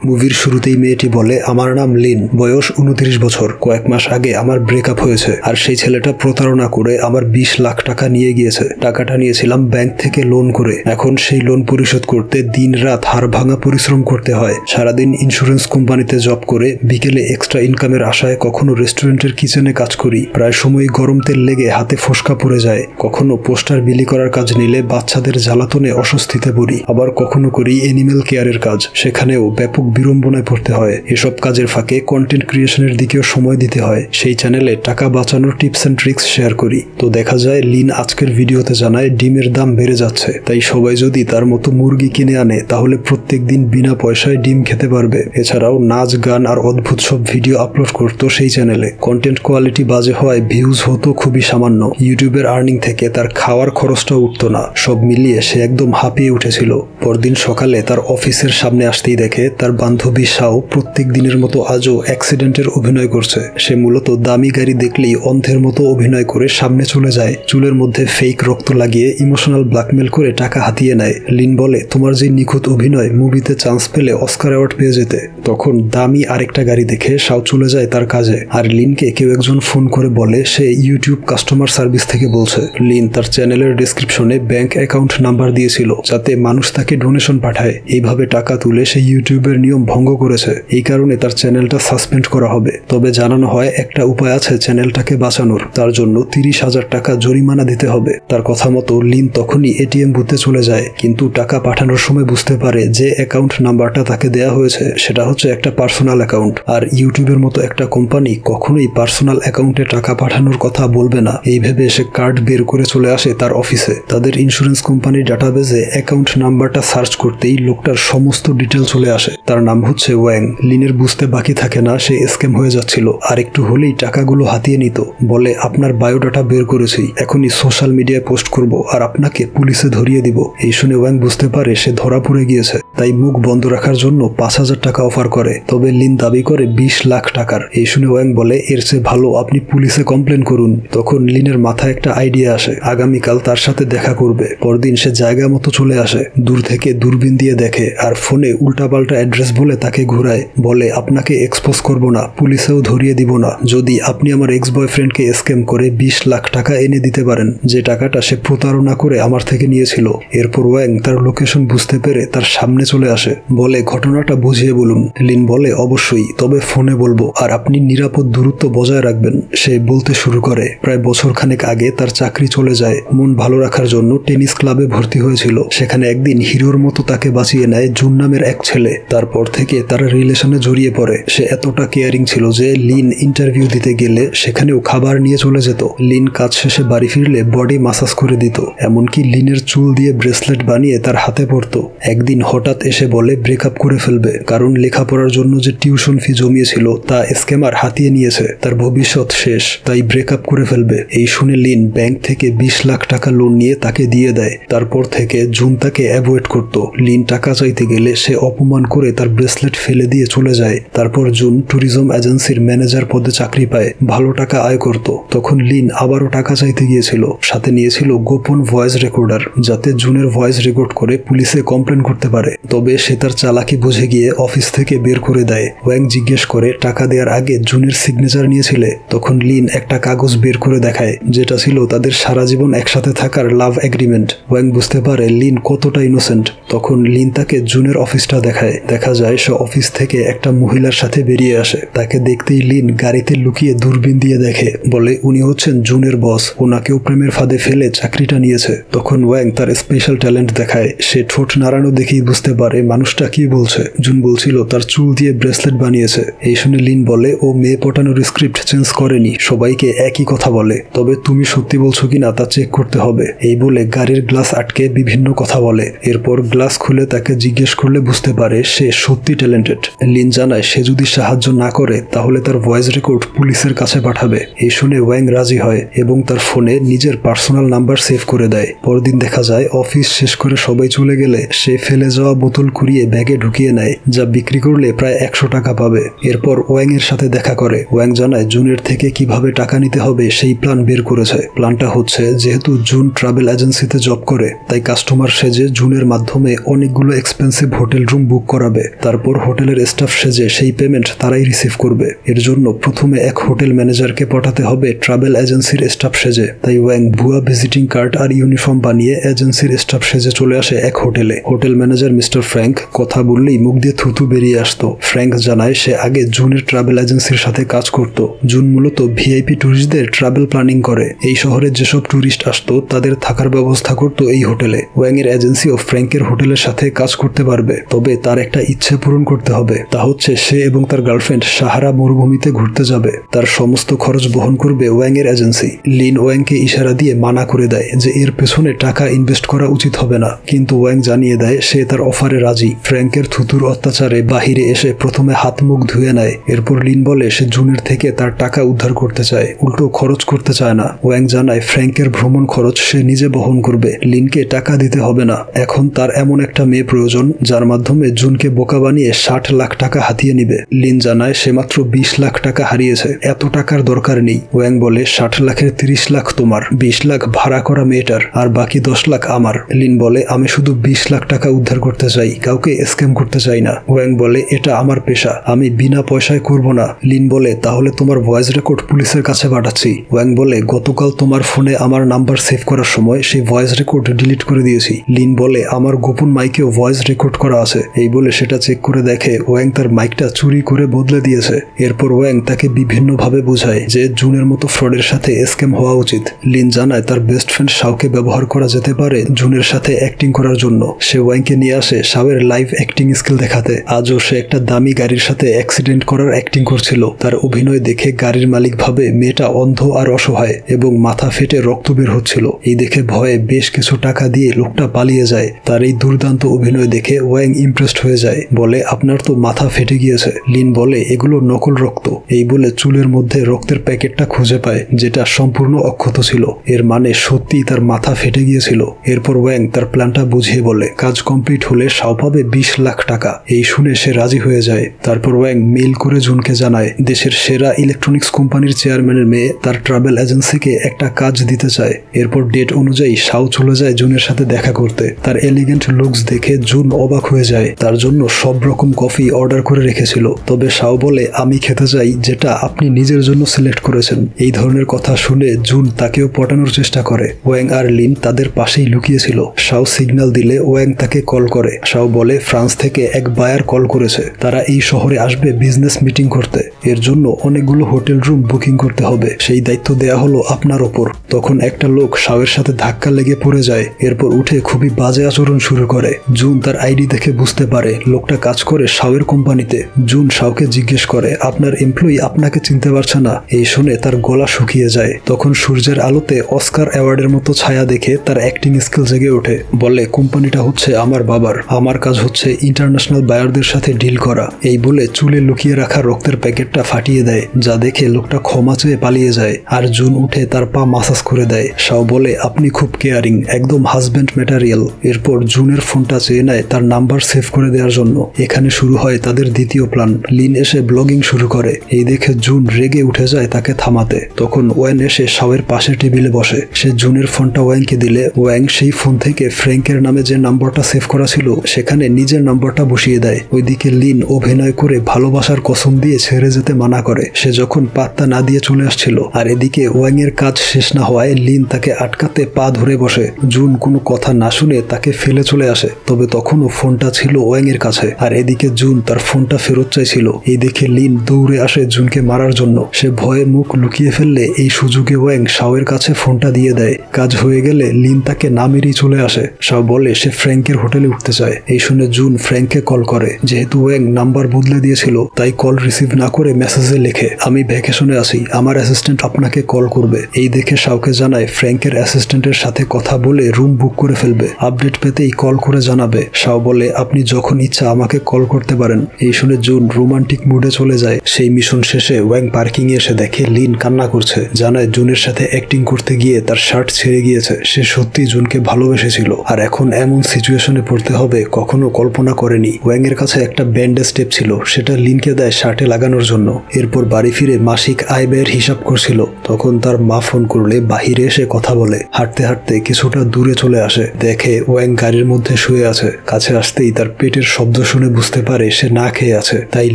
মুভির শুরুতেই মেয়েটি বলে, আমার নাম লিন, বয়স 29 বছর, কয়েক মাস আগে আমার ব্রেকআপ হয়েছে আর সেই ছেলেটা প্রতারণা করে আমার 20 লাখ টাকা নিয়ে গিয়েছে। টাকাটা নিয়েছিলাম ব্যাংক থেকে লোন করে, এখন সেই লোন পরিশোধ করতে দিন রাত হাড় ভাঙা পরিশ্রম করতে হয়। সারাদিন ইন্স্যুরেন্স কোম্পানিতে জব করে বিকেলে এক্সট্রা ইনকামের আশায় কখনো রেস্টুরেন্টের কিচেনে কাজ করি, প্রায় সময় গরম তেল লেগে হাতে ফোসকা পড়ে যায়। কখনো পোস্টার বিলি করার কাজ নিলে বাচ্চাদের জ্বালাতনে অস্বস্তিতে পড়ি, আবার কখনো করি এনিমেল কেয়ারের কাজ, সেখানেও ব্যাপক বিড়ম্বনায় পড়তে হয়। এসব কাজের ফাঁকে কন্টেন্ট ক্রিয়েশনের দিকেও সময় দিতে হয়। সেই চ্যানেলে টাকা বাঁচানোর টিপস অ্যান্ড ট্রিক্স শেয়ার করি। তো দেখা যায় লিন আজকের ভিডিওতে জানায় ডিমের দাম বেড়ে যাচ্ছে, তাই সবাই যদি তার মতো মুরগি কিনে আনে তাহলে প্রত্যেক দিন বিনা পয়সায় ডিম খেতে পারবে। এছাড়াও নাচ, গান আর অদ্ভুত সব ভিডিও আপলোড করতো সেই চ্যানেলে। কন্টেন্ট কোয়ালিটি বাজে হয়, ভিউজ হতো খুবই সামান্য। ইউটিউবের আর্নিং থেকে তার খাওয়ার খরচটাও উঠতো না। সব মিলিয়ে সে একদম হাঁপিয়ে উঠেছিল। পরদিন সকালে তার অফিসের সামনে আসতেই দেখে তার বান্ধবী শাও প্রত্যেক দিনের মতো আজও অ্যাক্সিডেন্টের অভিনয় করছে। সে মূলত দামি গাড়ি দেখলেই অন্ধের মতো অভিনয় করে সামনে চলে যায়, চুলের মধ্যে ফেক রক্ত লাগিয়ে ইমোশনাল ব্ল্যাকমেল করে টাকা হাতিয়ে নেয়। লিন বলে, তোমার যে নিখুঁত অভিনয়, মুভিতে চান্স পেলে অস্কার অ্যাওয়ার্ড পেয়ে যেতে। তখন দামি আরেকটা গাড়ি দেখে শাও চলে যায় তার কাজে। আর লিনকে কেউ একজন ফোন করে বলে সে ইউটিউব কাস্টমার সার্ভিস থেকে বলছে। লিন তার চ্যানেলের ডেসক্রিপশনে ব্যাংক অ্যাকাউন্ট নাম্বার দিয়েছিল যাতে মানুষ তাকে ডোনেশন পাঠায়। এইভাবে টাকা তুলে সে ইউটিউবের নিয়ম ভঙ্গ করেছে, এই কারণে তার চ্যানেলটা সাসপেন্ড করা হবে। তবে জানানো হয় একটা উপায় আছে চ্যানেলটাকে বাঁচানোর, তার জন্য 30,000 টাকা জরিমানা দিতে হবে। তার কথা মতো লিন তখনই এটিএম বুথে চলে যায়, কিন্তু টাকা পাঠানোর সময় বুঝতে পারে যে অ্যাকাউন্ট নাম্বারটা তাকে দেয়া হয়েছে সেটা হচ্ছে একটা পার্সোনাল অ্যাকাউন্ট, আর ইউটিউবের মতো একটা কোম্পানি কখনোই পার্সোনাল অ্যাকাউন্টে টাকা পাঠানোর কথা বলবে না। এই ভেবে সে কার্ড বের করে চলে আসে তার অফিসে। তাদের ইন্স্যুরেন্স কোম্পানির ডাটাবেজে অ্যাকাউন্ট নাম্বারটা সার্চ করতেই লোকটার সমস্ত ডিটেল চলে আসে। তার নাম হচ্ছে ওয়াং। লিনের বুঝতে বাকি থাকে না সে স্ক্যাম হয়ে যাচ্ছিল, আর একটু হলেই টাকাগুলো হাতিয়ে নিত। বলে, আপনার বায়োডাটা বের করেছি, এখনই সোশ্যাল মিডিয়ায় পোস্ট করব আর আপনাকে পুলিশে ধরিয়ে দিব। এই শুনে ওয়াং বুঝতে পারে সে ধরা পড়ে গিয়েছে, তাই মুখ বন্ধ রাখার জন্য 5,000 টাকা অফার করে। তবে লিন দাবি করে 20 লাখ টাকার। এই শুনে ওয়াং বলে, এর চেয়ে ভালো আপনি পুলিশে কমপ্লেন করুন। তখন লিনের মাথায় একটা আইডিয়া আসে, আগামীকাল তার সাথে দেখা করবে। পরদিন সে জায়গা মতো চলে আসে, দূর থেকে দূরবীন দিয়ে দেখে আর ফোনে উল্টাপাল্টা অ্যাড্রেস বলে তাকে ঘুরায়। বলে, আপনাকে এক্সপোজ করব না, পুলিশেও ধরিয়ে দিব না, যদি আপনি আমার এক্স বয়ফ্রেন্ডকে স্ক্যাম করে 20 লাখ টাকা এনে দিতে পারেন, যে টাকাটা সে প্রতারণা করে আমার থেকে নিয়েছিল। এরপর ওয়াং তার লোকেশন বুঝতে পেরে তার সামনে চলে আসে। বলে, ঘটনাটা বুঝিয়ে বলুন। লিন বলে, অবশ্যই, তবে ফোনে বলবো আর আপনি নিরাপদ দূরত্ব বজায় রাখবেন। সে বলতে শুরু করে, প্রায় বছরখানেক আগে তার চাকরি চলে যায়। মন ভালো রাখার জন্য টেনিস ক্লাবে ভর্তি হয়েছিল। সেখানে একদিন হিরোর মতো তাকে বাঁচিয়ে নেয় জুন নামের এক ছেলে। তারপর থেকে তারা রিলেশনে জড়িয়ে পড়ে। সে এতটা কেয়ারিং ছিল যে লিন ইন্টারভিউ দিতে গেলে সেখানেও খাবার নিয়ে চলে যেত। লিন কাজ শেষে বাড়ি ফিরলে বডি মাসাজ করে দিত, এমনকি লিনের চুল দিয়ে ব্রেসলেট বানিয়ে তার হাতে পরতো। একদিন হঠাৎ এসে বলে ব্রেকআপ করে ফেলবে, কারণ লেখাপড়ার জন্য যে টিউশন ফি জমিয়েছিল তা স্ক্যামার হাতিয়ে নিয়েছে। তার ভবিষ্যৎ শেষ, তাই ব্রেকআপ করে ফেলবে। এই শুনে লিন ব্যাংক থেকে 20 লাখ টাকা লোন নিয়ে তাকে দিয়ে দেয়। তারপর থেকে জুন তাকে অ্যাভয়েড করত। লিন টাকা চাইতে গেলে সে অপমান করে তার ব্রেসলেট ফেলে দিয়ে চলে যায়। তারপর জুন ট্যুরিজম এজেন্সির ম্যানেজার পদে চাকরি পায়, ভালো টাকা আয় করত। তখন লিন আবারও টাকা চাইতে গিয়েছিল, সাথে নিয়েছিল গোপন ভয়েস রেকর্ডার, যাতে জুনের ভয়েস রেকর্ড করে পুলিশে কমপ্লেন করতে পারে। তবে সে তার চালাকি বুঝে গিয়ে অফিস থেকে বের করে দেয়। ওয়াং জিজ্ঞেস করে, টাকা দেওয়ার আগে জুনের সিগনেচার নিয়েছিলে? তখন লিন একটা কাগজ বের করে দেখায়, যেটা ছিল তাদের সারা জীবন একসাথে থাকার লাভ এগ্রিমেন্ট। ওয়াং বুঝতে পারে লিন কতটা ইনোসেন্ট। তখন লিন তাকে জুনের অফিসটা দেখায়। দেখা যায় সে অফিস থেকে একটা মহিলার সাথে বেরিয়ে আসে। তাকে দেখতেই লিন গাড়িতে লুকিয়ে দূরবীন দিয়ে দেখে। বলে, উনি হচ্ছেন জুনের বস, ওনাকেও প্রেমের ফাঁদে ফেলে চাকরিটা নিয়েছে। তখন ওয়াং তার স্পেশাল ট্যালেন্ট দেখায়। সে ঠোঁট নাড়ানো দেখেই বুঝতে পারে মানুষটা কি বলছে। জুন বলছিল তার চুল দিয়ে ব্রেসলেট বানিয়েছে। এই শুনে লিন বলে, ও মেয়ে পটানোর স্ক্রিপ্ট চেঞ্জ করেনি, সবাইকে একই কথা বলে। তবে তুমি সত্যি বলছো কিনা তা চেক করতে হবে। এই বলে গাড়ির গ্লাস আটকে বিভিন্ন কথা বলে। এরপর গ্লাস খুলে তাকে জিজ্ঞেস করলে বুঝতে পারে সে সত্যি ট্যালেন্টেড। লিন জানায় সে যদি সাহায্য না করে তাহলে তার ভয়েস রেকর্ড পুলিশের কাছে পাঠাবে। এই শুনে ওয়াং রাজি হয় এবং তার ফোনে নিজের পার্সোনাল নাম্বার সেভ করে দেয়। পরদিন দেখা যায় অফিস শেষ করে সবাই চলে গেলে সে ফেলে যাওয়া বোতল কুড়িয়ে ব্যাগে ঢুকিয়ে নেয়, যা বিক্রি করলে প্রায় 100 টাকা পাবে। এরপর ওয়াং এর সাথে দেখা করে। ওয়াং জানায় জুনের থেকে কিভাবে টাকা নিতে হবে সেই প্ল্যান বের করেছে। প্ল্যানটা হচ্ছে, যেহেতু জুন ট্রাভেল এজেন্সিতে জব করে, তাই কাস্টমার সেজে জুনের মাধ্যমে অনেকগুলো এক্সপেন্সিভ হোটেল রুম বুক করাবে। তারপর হোটেলের স্টাফ সেজে সেই পেমেন্ট তারাই রিসিভ করবে। এর জন্য প্রথমে এক হোটেল ম্যানেজারকে পাঠাতে হবে ট্রাভেল এজেন্সির স্টাফ সেজে। তাই ওয়াং ভুয়া ভিজিটিং কার্ড আর ইউনিফর্ম বানিয়ে এজেন্সির স্টাফ সেজে চলে আসে এক হোটেলে। হোটেল ম্যানেজার মিস্টার ফ্র্যাঙ্ক কথা বললেই মুখ দিয়ে থুতু বেরিয়ে আসতো। ফ্র্যাঙ্ক জানায় সে আগে জুনের ট্রাভেল এজেন্সির সাথে কাজ করত। জুন মূলত ভিআইপি ট্যুরিস্টদের ট্রাভেল প্ল্যানিং করে। এই শহরে যেসব ট্যুরিস্ট আসতো তাদের থাকার ব্যবস্থা করত এই হোটেলে। ওয়াং এর এজেন্সিও ফ্র্যাঙ্কের হোটেলের সাথে কাজ করতে পারবে, তবে তার একটা ইচ্ছে পূরণ করতে হবে। তা হচ্ছে সে এবং তার গার্লফ্রেন্ড সাহারা মরুভূমিতে ঘুরতে যাবে। তার সমস্ত খরচ বহন করবে ওয়াং এর এজেন্সি। লিন ওয়াংকে ইশারা দিয়ে মানা করে দেয় যে এর পেছনে টাকা ইনভেস্ট করা উচিত হবে না, কিন্তু ওয়াং জানিয়ে দেয় সে তার অফারে রাজি। ফ্র্যাঙ্কের থুতুর অত্যাচারে বাহিরে এসে প্রথমে হাত মুখ ধুয়ে নেয়। এরপর লিন বলে সে জুনের থেকে তার টাকা উদ্ধার করতে চায়, উল্টো খরচ করতে চায় না। ওয়াং জানায় ফ্র্যাঙ্কের ভ্রমণ খরচ সে নিজে বহন করবে, লিনকে টাকা দিতে হবে না। এখন তার এমন একটা মেয়ে প্রয়োজন যার মাধ্যমে জুনকে বোকা বানিয়ে 60 লাখ টাকা হাতিয়ে নিবে। লিন জানায় সে মাত্র 20 লাখ টাকা হারিয়েছে, এত টাকার দরকার নেই। ওয়াং বলে 60 লাখের 30 লাখ তোমার, 20 লাখ ভাড়া করা মেয়েটার, আর বাকি 10 লাখ আমার। লিন বলে আমি শুধু 20 লাখ টাকা উদ্ধার করতে চাই, কাউকে স্ক্যাম করতে চাই না। ওয়াং বলে এটা আমার পেশা, আমি বিনা পয়সায় করব না। লিন বলে তাহলে তোমার ভয়েস রেকর্ড পুলিশের কাছে পাঠাচ্ছি। ওয়াং বলে গতকাল তোমার ফোনে আমার নাম্বার সেভ করার সময় সেই ভয়েস রেকর্ড ডিলিট করে দিয়েছি। লিন বলে আমার গোপন মাইকেও ভয়েস রেকর্ড করা আছে। এই বলে সেটা চেক করে দেখে ওয়াং তার মাইকটা চুরি করে বদলে দিয়েছে। এরপর ওয়াং তাকে বিভিন্নভাবে বোঝায় যে জুনের মতো ফ্রডের সাথে স্ক্যাম হওয়া উচিত। লিন জানায় তার বেস্ট ফ্রেন্ড শাওকে ব্যবহার করা যেতে পারে জুনের সাথে অ্যাক্টিং করার জন্য। সে ওয়াংকে নিয়ে আসে শাওয়ের লাইভ অ্যাক্টিং স্কিল দেখাতে। আজও সে একটা দামি গাড়ির সাথে অ্যাক্সিডেন্ট করার অ্যাক্টিং করছিল। তার অভিনয় দেখে গাড়ির মালিক ভাবে মেয়েটা অন্ধ আর অসহায় এবং মাথা ফেটে রক্ত বের হচ্ছিল। এই দেখে ভয়ে বেশ কিছু টাকা দিয়ে লোকটা পালিয়ে যায়। তার এই দুর্দান্ত অভিনয় দেখে ওয়াং ইমপ্রেসড হয়ে যায়, বলে আপনার তো মাথা ফেটে গিয়েছে। লিন বলে এগুলো নকল রক্ত। এই বলে চুলের মধ্যে রক্তের প্যাকেটটা খুঁজে পায়, যেটা সম্পূর্ণ অক্ষত ছিল। এর মানে সত্যি তার মাথা ফেটে গিয়েছিল। এরপর ওয়াং তার প্ল্যানটা বুঝিয়ে বলে কাজ কমপ্লিট হলে শাও পাবে 20 লাখ টাকা। এই শুনে সে রাজি হয়ে যায়। তারপর ওয়াং মেইল করে জুনকে জানায় দেশের সেরা ইলেকট্রনিক্স কোম্পানির চেয়ারম্যানের মেয়ে তার ট্রাভেল এজেন্সিকে একটা কাজ দিতে চায়। এরপর ডেট অনুযায়ী শাও চলে যায় জুনের সাথে দেখা করতে। তার এলিগেন্ট লুকস দেখে জুন অবাক হয়ে যায়। তার জন্য সব রকম কফি অর্ডার করে রেখেছিল, তবে শাও বলে আমি খেতে চাই যেটা আপনি নিজের জন্য সিলেক্ট করেছেন। এই ধরনের কথা শুনে জুন তাকেও পটানোর চেষ্টা করে। ওয়াং আর লিন তাদের পাশেই লুকিয়েছিল। শাও সিগন্যাল দিলে ওয়াং তাকে কল করে। শাও বলে ফ্রান্স থেকে এক বায়ার কল করেছে, তারা এই শহরে আসবে বিজনেস মিটিং করতে। এর জন্য অনেকগুলো হোটেল রুম বুকিং করতে হবে, সেই দায়িত্ব দেয়া হলো আপনার ওপর। তখন একটা লোক শাওয়ের সাথে ধাক্কা লেগে পড়ে যায়। এরপর উঠে খুবই বাজে আচরণ শুরু করে। জুন তার আইডি দেখে বুঝতে পারে লোকটা কাজ করে শাওয়ের কোম্পানিতে। জুন শাওকে জিজ্ঞেস করে আপনার এমপ্লয়ি আপনাকে চিনতে পারছে না। এই শুনে তার গলা শুকিয়ে যায়। তখন সূর্যের আলোতে অস্কার অ্যাওয়ার্ডের মতো ছায়া দেখে তার অ্যাক্টিং স্কিল জেগে ওঠে। বলে কোম্পানিটা হচ্ছে আমার বাবার, আমার কাজ হচ্ছে ইন্টারন্যাশনাল বায়ারদের সাথে ডিল করা। এই বলে চুলে লুকিয়ে রাখা রক্তের প্যাকেটটা ফাটিয়ে দেয়, যা দেখে লোকটা ক্ষমা চেয়ে পালিয়ে যায়। আর জুন উঠে তার পা মাসাজ করে দেয়। শাও বলে আপনি খুব কেয়ারিং, একদম হাজব্যান্ড ম্যাটেরিয়াল। এরপর জুনের ফোনটা চেয়ে নেয় তার নাম্বার সেভ করে দেওয়ার জন্য। এখানে শুরু হয় তাদের দ্বিতীয় প্ল্যান। লিন এসে ব্লগিং শুরু করে। এই দেখে জুন রেগে উঠে যায় তাকে থামাতে। তখন ওয়ান এসে শাওয়ের পাশে টেবিলে বসে। সে জুনের ফোনটা ওয়াংকে দিলে ওয়াং সেই ফোন থেকে ফ্র্যাঙ্কের নামে যে নাম্বারটা সেভ করা ছিল সেখানে নিজের নাম্বারটা বসিয়ে দেয়। ওইদিকে লিন অভিনয় করে ভালোবাসার কসম দিয়ে ছেড়ে যেতে মানা করে। সে যখন পাত্তা না দিয়ে চলে আসছিল, আর এদিকে ওয়াং এর কাজ শেষ না হওয়ায় লিন তাকে আটকাতে পা ধরে বসে। জুন কোনো কথা না শুনে তাকে ফেলে চলে আসে, তবে তখনও ফোনটা ছিল ওয়াং এর কাছে। আর এদিকে জুন তার ফোনটা ফেরত চাইছিল। এই দেখে লিন দৌড়ে আসে জুনকে মারার জন্য। সে ভয়ে মুখ লুকিয়ে ফেললে এই সুযোগে ওয়াং শাওয়ের কাছে ফোনটা দিয়ে দেয়। কাজ হয়ে গেলে লিন তাকে না মেরেই চলে আসে। শাও বলে সে ফ্র্যাঙ্কের হোটেলে উঠতে চায়। এই শুনে জুন ফ্র্যাঙ্ককে কল করে। যেহেতু ওয়াং নাম্বার বদলে দিয়েছিল তাই কল রিসিভ না করে মেসেজে লেখে আমি ভ্যাকেশনে আছি, আমার অ্যাসিস্ট্যান্ট আপনাকে কল করবে। এই দেখে শাওকে জানায় ফ্র্যাঙ্কের অ্যাসিস্ট্যান্টের সাথে কথা বলে রুম বুক করে ফেলবে। আপডেট পেতেই কল করে জানাবে। শাও বলে আপনি যখন ইচ্ছা আমাকে কল করতে পারেন। এই শুনে জুন রোমান্টিক মুডে চলে যায়। সেই মিশন শেষে ওয়াং পার্কিং এ এসে দেখে লিন কান্না করছে। জানায় জুনের সাথে অ্যাক্টিং করতে গিয়ে তার শার্ট ছেড়ে গিয়েছে। সে সত্যি জুনকে ভালোবেসেছিল, আর এখন এমন সিচুয়েশনে পড়তে হবে হবে কখনো কল্পনা করেনি। ওয়াং এর কাছে একটা ব্যান্ডেজ টেপ ছিল, সেটা লিনকে দেয় শার্টে লাগানোর জন্য। এরপর বাড়ি ফিরে মাসিক আয় ব্যয়ের হিসাব করছিল, তখন তার মা ফোন করলে বাহিরে এসে কথা বলে। হাঁটতে হাঁটতে কিছুটা দূরে চলে আসে, দেখে ওয়াং গাড়ির মধ্যে শুয়ে আছে। কাছে আসতেই তার পেটের শব্দ শুনে বুঝতে পারে সে না খেয়ে আছে। তাই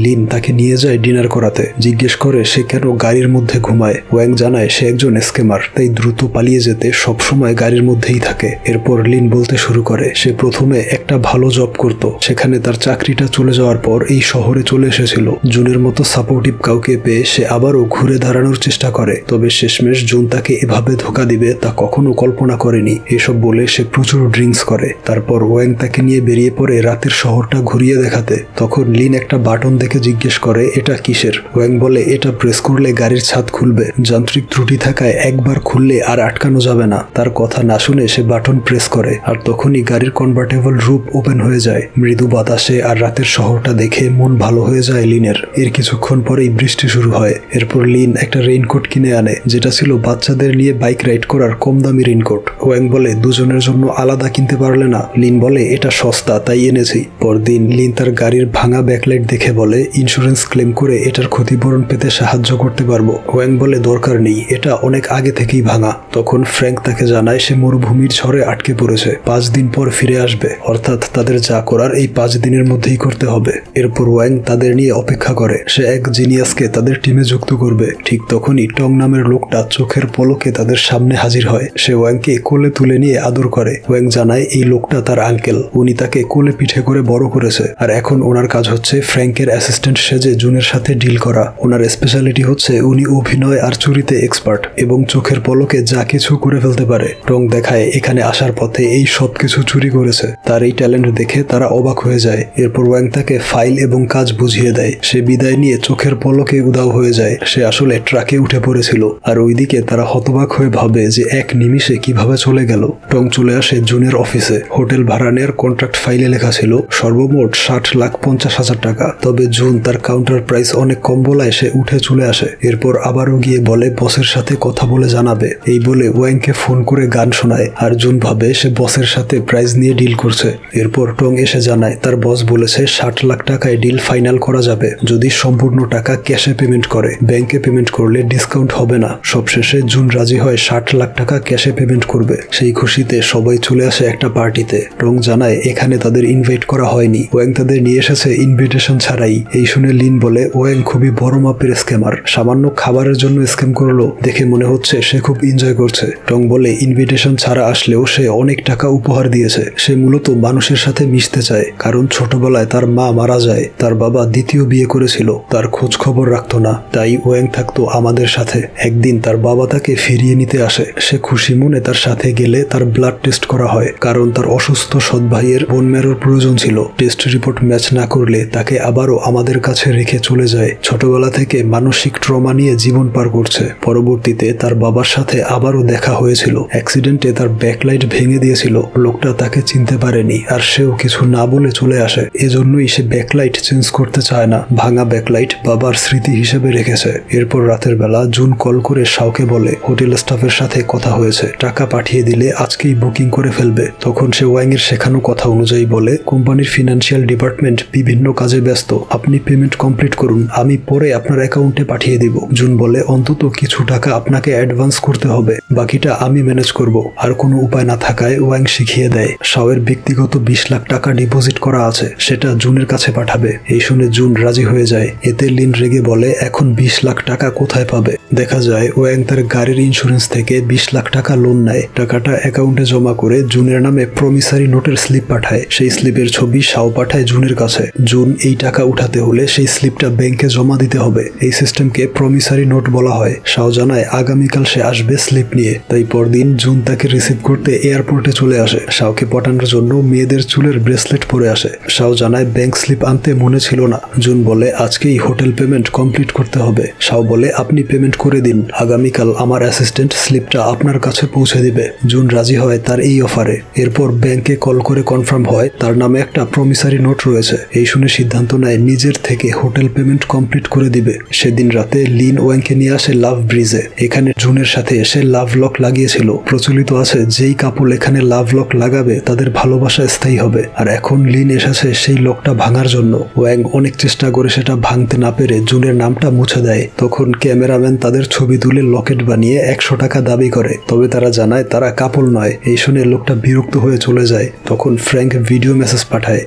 লিন তাকে নিয়ে যায় ডিনার করাতে। জিজ্ঞেস করে সে কেন গাড়ির মধ্যে ঘুমায়। ওয়াং জানায় সে একজন স্ক্যামার, তাই দ্রুত পালিয়ে যেতে সবসময় গাড়ির মধ্যেই থাকে। এরপর লিন বলতে শুরু করে সে প্রথমে একটা ভালো জব করত, সেখানে তার চাকরিটা চলে যাওয়ার পর এই শহরে চলে এসেছিল। জুনের মতো সাপোর্টিভ কাউকে পেয়ে সে আবারও ঘুরে দাঁড়ানোর চেষ্টা করে, তবে শেষমেশ জুন তাকে এভাবে ধোকা দিবে তা কখনো কল্পনা করেনি। এসব বলে সে প্রচুর ড্রিঙ্কস করে। তারপর ওয়াং তাকে নিয়ে বেরিয়ে পড়ে রাতের শহরটা ঘুরিয়ে দেখাতে। তখন লিন একটা বাটন দেখে জিজ্ঞেস করে এটা কিসের। ওয়াং বলে এটা প্রেস করলে গাড়ির ছাদ খুলবে, যান্ত্রিক ত্রুটি থাকায় একবার খুললে আর আটকানো যাবে না। তার কথা না শুনে সে বাটন প্রেস করে, আর তখনই গাড়ির কনভার্টেবল রূপ ওপেন হয়ে যায়। মৃদু বাতাসে আর রাতের শহরটা দেখে মন ভালো হয়ে যায় লিনের। এর কিছুক্ষণ পরেই বৃষ্টি শুরু হয়। এরপর লিন একটা রেইনকোট কিনে আনে, যেটা ছিল বাচ্চাদের নিয়ে বাইক রাইড করার কম দামি রেইনকোট। ওয়াং বলে দুজনের জন্য আলাদা কিনতে পারলে না। লিন বলে এটা সস্তা তাই এনেছি। পরদিন লিন তার গাড়ির ভাঙা ব্যাকলাইট দেখে বলে ইন্স্যুরেন্স ক্লেম করে এটার ক্ষতিপূরণ পেতে সাহায্য করতে পারবো। ওয়াং বলে দরকার নেই, এটা অনেক আগে থেকেই ভাঙা। তখন ফ্র্যাঙ্ক তাকে জানায় সে মরুভূমির ঝড়ে আটকে পড়েছে, 5 দিন পর ফিরে আসবে, অর্থাৎ তাদের যা করার এই 5 দিনের মধ্যেই করতে হবে। এরপর ওয়াং তাদের নিয়ে অপেক্ষা করে, সে এক জিনিয়াসকে তাদের টিমে যুক্ত করবে। ঠিক তখনই টং নামের লোকটা চোখের পলকে তাদের সামনে হাজির হয়। সে ওয়াংকে কোলে তুলে নিয়ে আদর করে। ওয়াং জানায় এই লোকটা তার আঙ্কেল, উনি তাকে কোলে পিঠে করে বড় করেছে, আর এখন ওনার কাজ হচ্ছে ফ্র্যাঙ্কের অ্যাসিস্ট্যান্ট সেজে জুনের সাথে ডিল করা। ওনার স্পেশালিটি হচ্ছে উনি অভিনয় আর চুরিতে এক্সপার্ট এবং চোখের পলকে যা কিছু করে ফেলতে পারে। টং দেখায় এখানে আসার পথে এই সব কিছু চুরি করেছে। তার এই ট্যালেন্ট দেখে তারা অবাক হয়ে যায়। এরপর ওয়াং তাকে ফাইল এবং কাজ বুঝিয়ে দেয়। সে বিদায় নিয়ে চোখের পলকে উধাও হয়ে যায়। সে আসলে ট্রাকে উঠে পড়েছিল, আর ওইদিকে তারা হতবাক হয়ে ভাবে যে এক নিমিষে কিভাবে চলে গেল। টং চলে আসে জুনের অফিসে। হোটেল ভাড়া নেওয়ার কন্ট্রাক্ট ফাইলে লেখা ছিল সর্বমোট 60,50,000 টাকা, তবে জুন তার কাউন্টার প্রাইস অনেক কম বলায় সে উঠে চলে আসে। এরপর আবারও গিয়ে বলে বসের সাথে কথা বলে জানাবে। এই বলে ওয়াংকে ফোন করে গান শোনায়, আর জুন ভাবে সে বসের সাথে প্রাইস নিয়ে ডিল করছে। এরপর টং এসে জানায় তার বস বলেছে 60 লাখ টাকায় ডিল ফাইনাল করা যাবে যদি সম্পূর্ণ টাকা ক্যাশে পেমেন্ট করে, ব্যাংকে পেমেন্ট করলে ডিসকাউন্ট হবে না। সবশেষে জুন রাজি হয় 60 লাখ টাকা ক্যাশে পেমেন্ট করবে। সেই খুশিতে সবাই চলে আসে একটা পার্টিতে। টং জানায় এখানে তাদের ইনভাইট করা হয়নি, ওয়াং তাদের নিয়ে এসেছে ইনভিটেশন ছাড়াই। এই শুনে লিন বলে ওয়াং খুবই বড় মাপের স্ক্যামার, সামান্য খাবারের জন্য স্ক্যাম করলো, দেখে মনে হচ্ছে সে খুব এনজয় করছে। টং বলে ইনভিটেশন ছাড়া আসলেও সে অনেক টাকা উপহার দিয়েছে। সে মূলত মানুষের সাথে মিশতে চায়, কারণ ছোটবেলায় তার মা মারা যায়, তার বাবা দ্বিতীয় বিয়ে করেছিল, তার খোঁজ খবর রাখতো না, তাই ওয়াং থাকতো আমাদের সাথে। একদিন তার বাবা তাকে ফিরিয়ে নিতে আসে। সে খুশি মনে তার সাথে গেলে তার ব্লাড টেস্ট করা হয়, কারণ তার অসুস্থ সৎ ভাইয়ের বোন ম্যারোর প্রয়োজন ছিল। টেস্ট রিপোর্ট ম্যাচ না করলে তাকে আবারও আমাদের কাছে রেখে চলে যায়। ছোটবেলা থেকে মানসিক ট্রমা নিয়ে জীবন পার করছে। পরবর্তীতে তার বাবার সাথে আবারও দেখা হয়েছিল। অ্যাক্সিডেন্টে তার ব্যাকলাইট ভেঙে দিয়েছিল। লোকটা তাকে চিনতে পারেনি, আর সেও কিছু না বলে চলে আসে। এজন্যই সে ব্যাকলাইট চেঞ্জ করতে চায় না। ভাঙা ব্যাকলাইট বাবার স্মৃতি হিসেবে রেখেছে। এরপর রাতের বেলা জুন কল করে শাওকে বলে হোটেল স্টাফের সাথে কথা হয়েছে, টাকা পাঠিয়ে দিলে আজকেই বুকিং করে ফেলবে। তখন সে ওয়াং এর শেখানো কথা অনুযায়ী বলে কোম্পানির ফিনান্সিয়াল ডিপার্টমেন্ট বিভিন্ন কাজে ব্যস্ত, আপনি পেমেন্ট কমপ্লিট করুন, আমি পরে আপনার অ্যাকাউন্টে পাঠিয়ে দিব। জুন বলে অন্তত কিছু টাকা আপনাকে অ্যাডভান্স করতে হবে, বাকিটা আমি ম্যানেজ করব। আর কোনো উপায় না থাকায় ওয়াং শিখিয়ে দেয় শাওয়ের ব্যক্তিগত 20 লাখ টাকা ডিপোজিট করা আছে, সেটা জুনের কাছে পাঠাবে। এই শুনে জুন রাজি হয়ে যায়। এতে লিন রেগে বলে এখন 20 লাখ টাকা কোথায় পাবে। দেখা যায় ওয়াং তার গাড়ির ইন্স্যুরেন্স থেকে 20 লাখ টাকা লোন নেয়। টাকাটা অ্যাকাউন্টে জমা করে জুনের নামে প্রমিসারি নোটের স্লিপ পাঠায়। সেই স্লিপের ছবি শাও পাঠায় জুনের কাছে। জুন এই টাকা উঠাতে হলে সেই স্লিপটা ব্যাংকে জমা দিতে হবে। এই সিস্টেমকে প্রমিসারি নোট বলা হয়। শাও জানায় আগামীকাল সে আসবে স্লিপ নিয়ে। তাই পরদিন জুন তাকে রিসিভ করতে এয়ারপোর্টে চলে আসে। শাওকে পটানোর জন্য মেয়েদের চুলের ব্রেসলেট পরে আসে। শাও জানায় ব্যাংক স্লিপ আনতে মনে ছিল না। জুন বলে আজকেই হোটেল পেমেন্ট কমপ্লিট করতে হবে। শাও বলে আপনি পেমেন্ট করে দিন, আগামীকাল আমার অ্যাসিস্ট্যান্ট স্লিপটা আপনার কাছে পৌঁছে দিবে। জুন রাজি হয় তার এই অফারে। এরপর ব্যাংকে কল করে কনফার্ম হয় তার নামে একটা প্রমিসারি নোট রয়েছে। এই শুনে সিদ্ধান্ত নেয় নিজের থেকে হোটেল পেমেন্ট কমপ্লিট করে দিবে। সেদিন রাতে লিন ওয়াংকে নিয়ে আসে লাভ ব্রিজে। এখানে জুনের সাথে এসে লাভ লক লাগিয়েছিল। প্রচলিত আছে যেই কাপল এখানে লাভ লক লাগাবে তাদের ভালোবাসা অস্থায়ী হবে। আর এখন লিন এসেছে সেই লকটা ভাঙার জন্য। ওয়াং অনেক চেষ্টা করে সেটা ভাঙতে না পেরে জুনের নামটা মুছে দেয়। তখন ক্যামেরাম্যান তাদের ছবি তুলে লকেট বানিয়ে 100 টাকা দাবি করে। তবে তারা জানায় তারা কাপল নয়। এই শুনে লোকটা বিরক্ত হয়ে চলে যায়। তখন ফ্র্যাঙ্ক ভিডিও মেসেজ পাঠায়,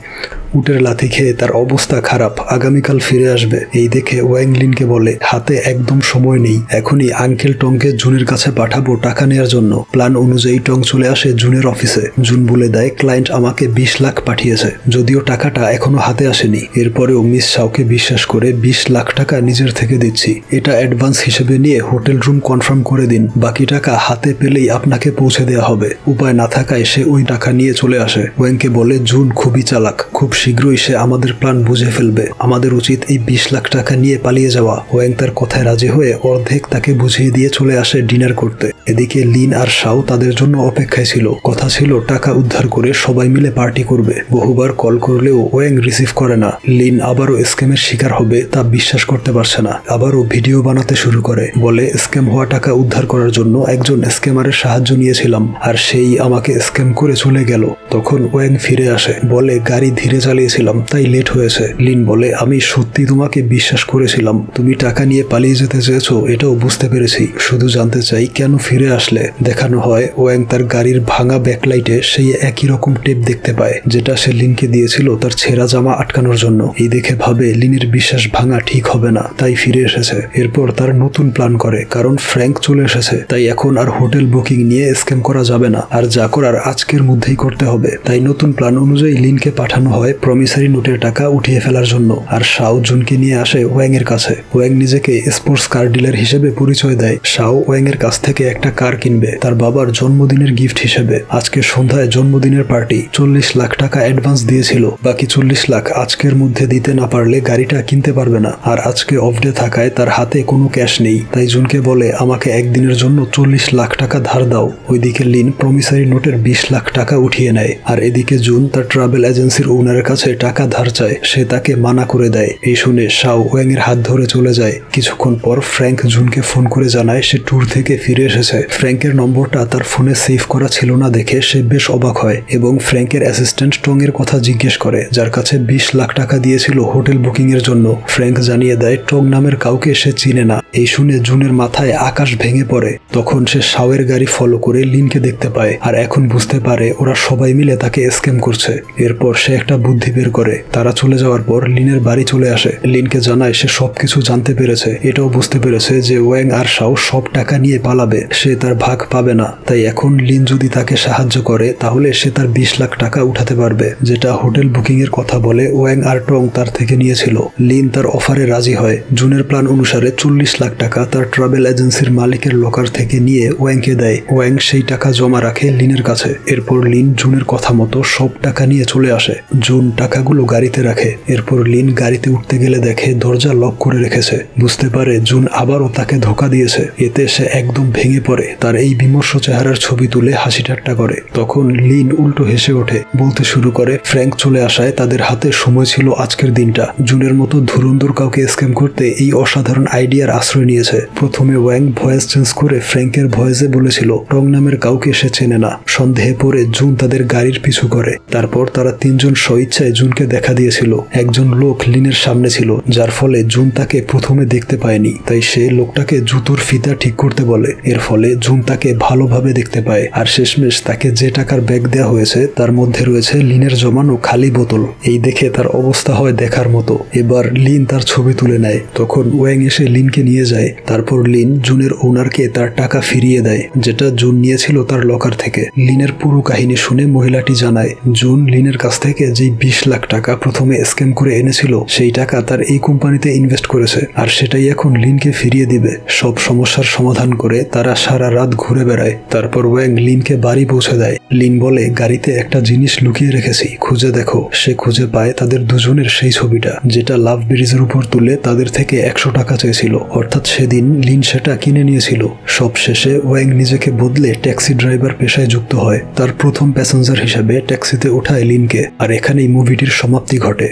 উটের লাথি খেয়ে তার অবস্থা খারাপ, আগামীকাল ফিরে আসবে। এই দেখে ওয়াং লিনকে বলে, হাতে একদম সময় নেই, এখনই আঙ্কেল টংকে জুনের কাছে পাঠাবো টাকা নেওয়ার জন্য। প্ল্যান অনুযায়ী টং চলে আসে জুনের অফিসে। জুন বলে দেয় ক্লায়েন্ট আমাকে 20 লাখ পাঠিয়েছে, যদিও টাকাটা এখনো হাতে আসেনি। এরপরেও মিস শাওকে বিশ্বাস করে 20 লাখ টাকা নিজের থেকে দিচ্ছি, এটা অ্যাডভান্স হিসেবে নিয়ে হোটেল রুম কনফার্ম করে দিন, বাকি টাকা হাতে পেলেই আপনাকে পৌঁছে দেওয়া হবে। উপায় না থাকায় সে ওই টাকা নিয়ে চলে আসে। ওয়াংকে বলে জুন খুবই চালাক, খুব শীঘ্রই সে আমাদের প্ল্যান বুঝে ফেলবে, আমাদের উচিত এই 20 লাখ টাকা নিয়ে পালিয়ে যাওয়া। ওয়াং তার কথায় রাজি হয়ে অর্ধেক তাকে বুঝিয়ে দিয়ে চলে আসে ডিনার করতে। এদিকে লিন আর শাও তাদের জন্য অপেক্ষায় ছিল। কথা ছিল টাকা উদ্ধার করে সবাই মিলে পার্টি করবে। বহুবার কল করলেও ওয়াং রিসিভ করে না। লিন আবারও স্ক্যামের শিকার হবে তা বিশ্বাস করতে পারছে না। আবারও ভিডিও বানাতে শুরু করে, বলে স্ক্যাম হওয়া টাকা উদ্ধার করার জন্য একজন স্ক্যামারের সাহায্য নিয়েছিলাম, আর সেই আমাকে স্ক্যাম করে চলে গেল। তখন ওয়াং ফিরে আসে, বলে গাড়ি ধীরে চালিয়েছিলাম তাই লেট হয়েছে। লিন বলে আমি সত্যি তোমাকে বিশ্বাস করেছিলাম, তুমি টাকা নিয়ে পালিয়ে যেতে চেয়েছো এটাও বুঝতে পেরেছি, শুধু জানতে চাই কেন ফিরে আসলে। দেখানো হয় ওয়াং তার গাড়ির ভাঙা ব্যাকলাইটে সেই একই রকম টেপ দেখতে পায় যেটা সে লিনকে দিয়েছিল তার ছেঁড়া জামা আটকানোর জন্য। এই দেখে ভাবে লিনের বিশ্বাস ভাঙা ঠিক হবে না, তাই ফিরে এসেছে। এরপর তার নতুন প্ল্যান করে, কারণ ফ্র্যাঙ্ক চলে এসেছে, তাই এখন আর হোটেল বুকিং নিয়ে স্ক্যাম করা যাবে না, আর যা করার আজকের মধ্যেই করতে হবে। তাই নতুন প্ল্যান অনুযায়ী লিনকে পাঠানো হয় প্রমিসারি নোটের টাকা উঠিয়ে ফেলার জন্য। আর শাও জুনকে নিয়ে আসে ওয়াং এর কাছে। ওয়াং নিজেকে স্পোর্টস কার ডিলার হিসেবে পরিচয় দেয়। শাও ওয়াং এর কাছ থেকে একটা কার কিনবে তার বাবার জন্মদিনের গিফট হিসেবে। আজকে সন্ধ্যায় জন্মদিনের পার্টি। 40 লাখ টাকা অ্যাডভান্স দিয়েছিল, বাকি 40 লাখ আজকের মধ্যে দিতে না পারলে গাড়িটা কিনতে পারবে না। আর আজকে অফ ডে থাকায় তার হাতে কোনো ক্যাশ নেই, তাই জুনকে বলে আমাকে একদিনের জন্য 40 লাখ টাকা ধার দাও। ওইদিকে লিন প্রমিসারি নোটের 20 লাখ টাকা উঠিয়ে নেয়। আর এদিকে জুন তার ট্রাভেল এজেন্সির ওনারের কাছে টাকা ধার চায়, সে তাকে মানা করে দেয়। এই শুনে শাও ওয়াং এর হাত ধরে চলে যায়। কিছুক্ষণ পর ফ্র্যাঙ্ক জুনকে ফোন করে জানায় সে ট্যুর থেকে ফিরে এসেছে। ফ্র্যাঙ্কের নম্বরটা তার ফোনে সেভ করা ছিল না দেখে সে বেশ অবাক হয় এবং ফ্র্যাঙ্কের অ্যাসিস্ট্যান্ট টং এর কথা জিজ্ঞেস করে, যার কাছে 20 লাখ টাকা দিয়েছিল হোটেল বুকিং এর জন্য। ফ্র্যাঙ্ক জানিয়ে দেয় টং নামের কাউকে সে চিনে না। এই শুনে জুনের মাথায় আকাশ ভেঙে পড়ে। তখন সে শাওয়ের গাড়ি ফলো করে লিনকে দেখতে পায়, আর এখন বুঝতে পারে ওরা সবাই মিলে তাকে স্ক্যাম করছে। এরপর সে একটা বুদ্ধি বের করে। তারা চলে যাওয়ার পর লিনের বাড়ি চলে আসে। লিনকে জানায় সে সবকিছু জানতে পেরেছে, এটাও বুঝতে পেরেছে যে ওয়াং আর শাও সব টাকা নিয়ে পালাবে, সে তার ভাগ পাবে না। তাই এখন লিন যদি তাকে সাহায্য করে তাহলে সে তার 20 লাখ টাকা উঠাতে পারবে, যেটা হোটেল বুকিং এর কথা বলে ওয়াং আর টং তার থেকে নিয়েছিল। লিন তার অফারে রাজি হয়। জুনের প্ল্যান অনুসারে 40 লাখ টাকা তার ট্রাভেল এজেন্সির মালিকের লকার থেকে নিয়ে ওয়াংকে দেয়। ওয়াং সেই টাকা জমা রাখে লিনের কাছে। এরপর লিন জুনের কথা মতো সব টাকা নিয়ে চলে আসে। জুন টাকাগুলো গাড়িতে রাখে। এরপর লিন গাড়িতে উঠতে গেলে দেখে দরজা লক করে রেখেছে। বুঝতে পারে জুন আবারও তাকে ধোকা দিয়েছে। এতে সে একদম ভেঙে পড়ে। তার এই বিমর্ষ চেহারার ছবি তুলে হাসি ঠাট্টা করে। তখন লিন উল্টো হেসে ওঠে, বলতে শুরু করে ফ্র্যাঙ্ক চলে আসায় তাদের হাতে সময় ছিল আজকের দিনটা। জুনের মতো ধুরন্ধর কাউকে স্ক্যাম করতে এই অসাধারণ আইডিয়ার আশ্রয় নিয়েছে। প্রথমে ওয়াং ভয়েস চেঞ্জ করে ফ্র্যাঙ্কের ভয়েসে বলেছিল টং নামের কাউকে সে চেনে না। সন্দেহে পড়ে জুন তাদের গাড়ির পিছু করে। তারপর তারা তিনজন স্বইচ্ছায় জুনকে দেখা দিয়েছিল। একজন লোক লিনের সামনে ছিল, যার ফলে জুন তাকে প্রথমে দেখতে পায়নি। তাই সে লোকটাকে জুতোর ফিতা ঠিক করতে বলে। এর ফলে জুন তাকে ভালোভাবে দেখতে পায়। আর শেষমেশ তাকে যে টাকার ব্যাগ দেওয়া হয়েছে তার মধ্যে রয়েছে লিনের জমানো খালি বোতল। এই দেখে তার অবস্থা হয় দেখার মতো। এবার লিন তার ছবি তুলে নেয়। তখন ওয়াং এসে লিনকে নিয়ে যায়। তারপর লিন জুনের ওনারকে তার টাকা ফিরিয়ে দেয়, যেটা জুন নিয়েছিল তার লকার থেকে। লিনের পুরো কাহিনী শুনে মহিলাটি জানায় জুন লিনের কাছ থেকে যেই 20 লাখ টাকা প্রথমে স্ক্যাম করে এনেছিল সেই টাকা তার এই কোম্পানিতে ইনভেস্ট করেছে, আর সেটাই এখন লিনকে ফিরিয়ে দিবে। সব সমস্যার সমাধান করে তারা সারা রাত ঘুরে বেড়ায়। তারপর ওয়াং লিনকে বাড়ি পৌঁছে দেয়। লিন বলে গাড়িতে একটা জিনিস লুকিয়ে রেখেছি, খুঁজে দেখো। সে খুঁজে পায় তাদের দুজনের সেই ছবিটা, যেটা লাভ ব্রিজের উপর তুলে তাদের থেকে 100 টাকা চেয়েছিল। অর্থাৎ সেদিন লিন সেটা কিনে নিয়েছিল। সব শেষে ওয়াং নিজেকে বদলে ট্যাক্সি ড্রাইভার পেশায় যুক্ত হয়। তার প্রথম প্যাসেঞ্জার হিসেবে ট্যাক্সিতে ওঠায় লিনকে। আর এখানেই মুভিটির সমাপ্তি ঘটে।